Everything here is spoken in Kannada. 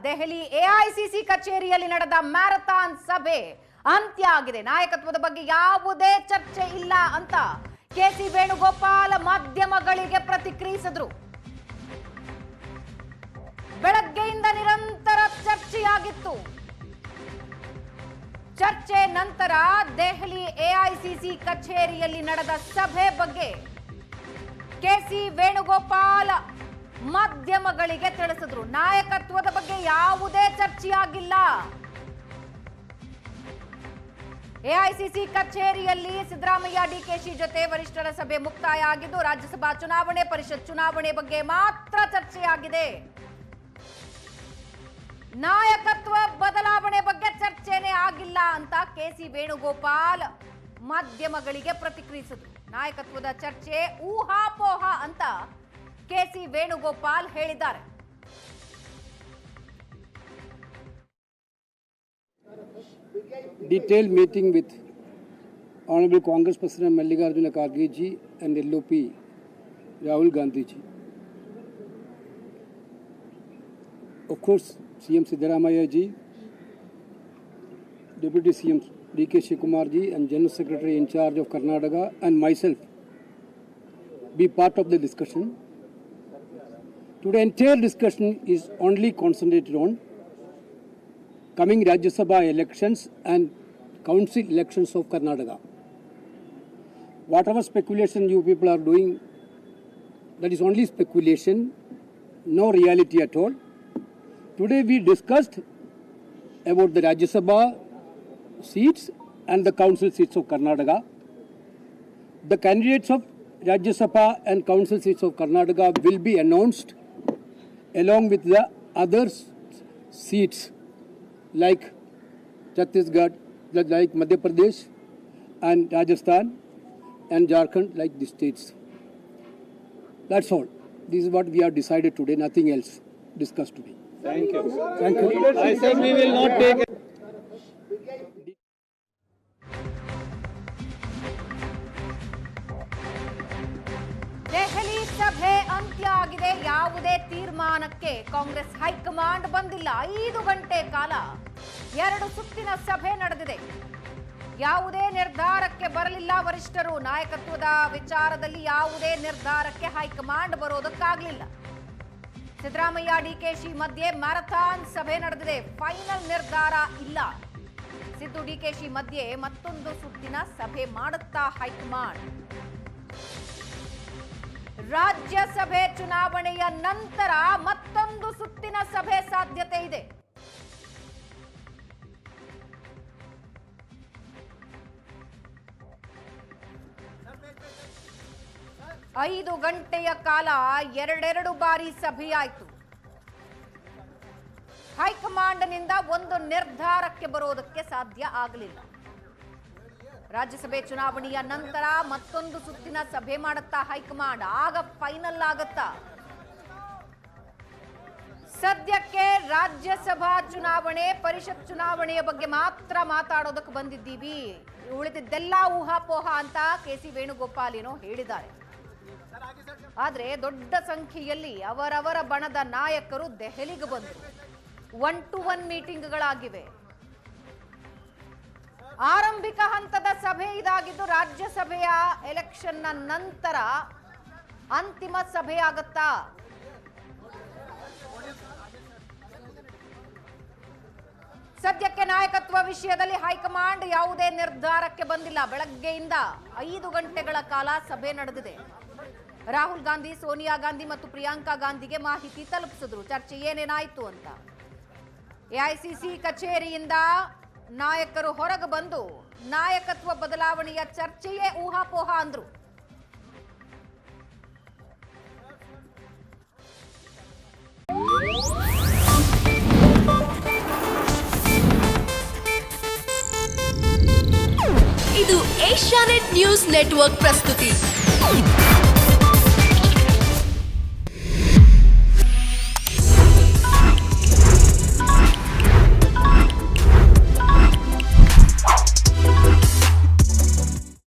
ದೆಹಲಿ ಎಐಸಿಸಿ ಕಚೇರಿಯಲ್ಲಿ ನಡೆದ ಮ್ಯಾರಥಾನ್ ಸಭೆ ಅಂತ್ಯ ಆಗಿದೆ. ನಾಯಕತ್ವದ ಬಗ್ಗೆ ಯಾವುದೇ ಚರ್ಚೆ ಇಲ್ಲ ಅಂತ ಕೆಸಿ ವೇಣುಗೋಪಾಲ್ ಮಾಧ್ಯಮಗಳಿಗೆ ಪ್ರತಿಕ್ರಿಯಿಸಿದರು. ಬೆಳಗ್ಗೆಯಿಂದ ನಿರಂತರ ಚರ್ಚೆಯಾಗಿತ್ತು. ಚರ್ಚೆ ನಂತರ ದೆಹಲಿ ಎಐಸಿಸಿ ಕಚೇರಿಯಲ್ಲಿ ನಡೆದ ಸಭೆ ಬಗ್ಗೆ ಕೆಸಿ ವೇಣುಗೋಪಾಲ್ ಮಾಧ್ಯಮಗಳಿಗೆ ತಿಳಿಸಿದ್ರು. ನಾಯಕತ್ವದ ಬಗ್ಗೆ ಯಾವುದೇ ಚರ್ಚೆಯಾಗಿಲ್ಲ. ಎಐಸಿಸಿ ಕಚೇರಿಯಲ್ಲಿ ಸಿದ್ದರಾಮಯ್ಯ ಡಿಕೆಶಿ ಜೊತೆ ವರಿಷ್ಠರ ಸಭೆ ಮುಕ್ತಾಯ ಆಗಿದ್ದು, ರಾಜ್ಯಸಭಾ ಚುನಾವಣೆ, ಪರಿಷತ್ ಚುನಾವಣೆ ಬಗ್ಗೆ ಮಾತ್ರ ಚರ್ಚೆಯಾಗಿದೆ. ನಾಯಕತ್ವ ಬದಲಾವಣೆ ಬಗ್ಗೆ ಚರ್ಚೆನೇ ಆಗಿಲ್ಲ ಅಂತ ಕೆಸಿ ವೇಣುಗೋಪಾಲ್ ಮಾಧ್ಯಮಗಳಿಗೆ ಪ್ರತಿಕ್ರಿಯಿಸಿದ್ರು. ನಾಯಕತ್ವದ ಚರ್ಚೆ ಊಹಾಪೋಹ ಅಂತ ಕೆಸಿ ವೇಣುಗೋಪಾಲ್ ಹೇಳಿದ್ದಾರೆ. Detailed meeting with Honorable Congress President Mallikarjuna Kharge ji and LOP Rahul Gandhi ji. Of course, CM Siddaramaiah ji, Deputy CM D.K. Shivakumar ji and General Secretary in charge of Karnataka and myself be part of the discussion. Today, entire discussion is only concentrated on coming Rajya Sabha elections and council elections of Karnataka. Whatever speculation you people are doing, that is only speculation, no reality at all. Today we discussed about the Rajya Sabha seats and the council seats of Karnataka. The candidates of Rajya Sabha and council seats of Karnataka will be announced along with the other seats like Chhattisgarh, like Madhya Pradesh and Rajasthan and Jharkhand, like the states. That's all. This is what we have decided today, nothing else discussed today. Thank you. Thank you. I said we will not take it. Delhi ಸಭೆ ಅಂತ್ಯ ಆಗಿದೆ. ಯಾವುದೇ ತೀರ್ಮಾನಕ್ಕೆ ಕಾಂಗ್ರೆಸ್ ಹೈಕಮಾಂಡ್ ಬಂದಿಲ್ಲ. 5 ಗಂಟೆ ಕಾಲ 2 ಸುತ್ತಿನ ಸಭೆ ನಡೆದಿದೆ. ಯಾವುದೇ ನಿರ್ಧಾರಕ್ಕೆ ಬರಲಿಲ್ಲ ವರಿಷ್ಠರು. ನಾಯಕತ್ವದ ವಿಚಾರದಲ್ಲಿ ಯಾವುದೇ ನಿರ್ಧಾರಕ್ಕೆ ಹೈಕಮಾಂಡ್ ಬರೋದಕ್ಕಾಗಲಿಲ್ಲ. ಸಿದ್ದರಾಮಯ್ಯ ಡಿಕೆಶಿ ಮಧ್ಯೆ ಮ್ಯಾರಥಾನ್ ಸಭೆ ನಡೆದಿದೆ. ಫೈನಲ್ ನಿರ್ಧಾರ ಇಲ್ಲ. ಸಿದ್ದು ಡಿಕೆಶಿ ಮಧ್ಯೆ ಮತ್ತೊಂದು ಸುತ್ತಿನ ಸಭೆ ಮಾಡುತ್ತಾ ಹೈಕಮಾಂಡ್. ರಾಜ್ಯಸಭೆ ಚುನಾವಣೆಯ ನಂತರ ಮತ್ತೊಂದು ಸುತ್ತಿನ ಸಭೆ ಸಾಧ್ಯತೆ ಇದೆ. ಐದು ಗಂಟೆಯ ಕಾಲ 2 ಬಾರಿ ಸಭೆಯಾಯಿತು. ಹೈಕಮಾಂಡ್ನಿಂದ ಒಂದು ನಿರ್ಧಾರಕ್ಕೆ ಬರೋದಕ್ಕೆ ಸಾಧ್ಯ ಆಗಲಿಲ್ಲ. ರಾಜ್ಯಸಭೆ ಚುನಾವಣೆಯ ನಂತರ ಮತ್ತೊಂದು ಸುತ್ತಿನ ಸಭೆ ಮಾಡುತ್ತಾ ಹೈಕಮಾಂಡ್. ಆಗ ಫೈನಲ್ ಆಗುತ್ತಾ? ಸದ್ಯಕ್ಕೆ ರಾಜ್ಯಸಭಾ ಚುನಾವಣೆ, ಪರಿಷತ್ ಚುನಾವಣೆಯ ಬಗ್ಗೆ ಮಾತ್ರ ಮಾತಾಡೋದಕ್ಕೆ ಬಂದಿದ್ದೀವಿ, ಉಳಿದಿದ್ದೆಲ್ಲ ಊಹಾಪೋಹ ಅಂತ ಕೆಸಿ ವೇಣುಗೋಪಾಲ್ ಏನೋ ಹೇಳಿದ್ದಾರೆ. ಆದ್ರೆ ದೊಡ್ಡ ಸಂಖ್ಯೆಯಲ್ಲಿ ಅವರವರ ಬಣದ ನಾಯಕರು ದೆಹಲಿಗೆ ಬಂದರು. 1-to-1 ಮೀಟಿಂಗ್ಗಳಾಗಿವೆ. ಆರಂಭಿಕ ಹಂತದ ಸಭೆ ಇದಾಗಿದ್ದು, ರಾಜ್ಯಸಭೆಯ ಎಲೆಕ್ಷನ್ನ ನಂತರ ಅಂತಿಮ ಸಭೆ ಆಗುತ್ತಾ? ಸದ್ಯಕ್ಕೆ ನಾಯಕತ್ವ ವಿಷಯದಲ್ಲಿ ಹೈಕಮಾಂಡ್ ಯಾವುದೇ ನಿರ್ಧಾರಕ್ಕೆ ಬಂದಿಲ್ಲ. ಬೆಳಗ್ಗೆಯಿಂದ 5 ಗಂಟೆಗಳ ಕಾಲ ಸಭೆ ನಡೆದಿದೆ. ರಾಹುಲ್ ಗಾಂಧಿ, ಸೋನಿಯಾ ಗಾಂಧಿ ಮತ್ತು ಪ್ರಿಯಾಂಕಾ ಗಾಂಧಿಗೆ ಮಾಹಿತಿ ತಲುಪಿಸಿದ್ರು ಚರ್ಚೆ ಏನೇನಾಯ್ತು ಅಂತ. ಎಐಸಿಸಿ ಕಚೇರಿಯಿಂದ ನಾಯಕರು ಹೊರಗೆ ಬಂದು ನಾಯಕತ್ವ ಬದಲಾವಣೆಯ ಚರ್ಚೆಯೇ ಊಹಾಪೋಹ ಅಂದ್ರು. ಇದು ಏಷ್ಯಾನೆಟ್ ನ್ಯೂಸ್ ನೆಟ್ವರ್ಕ್ ಪ್ರಸ್ತುತಿ.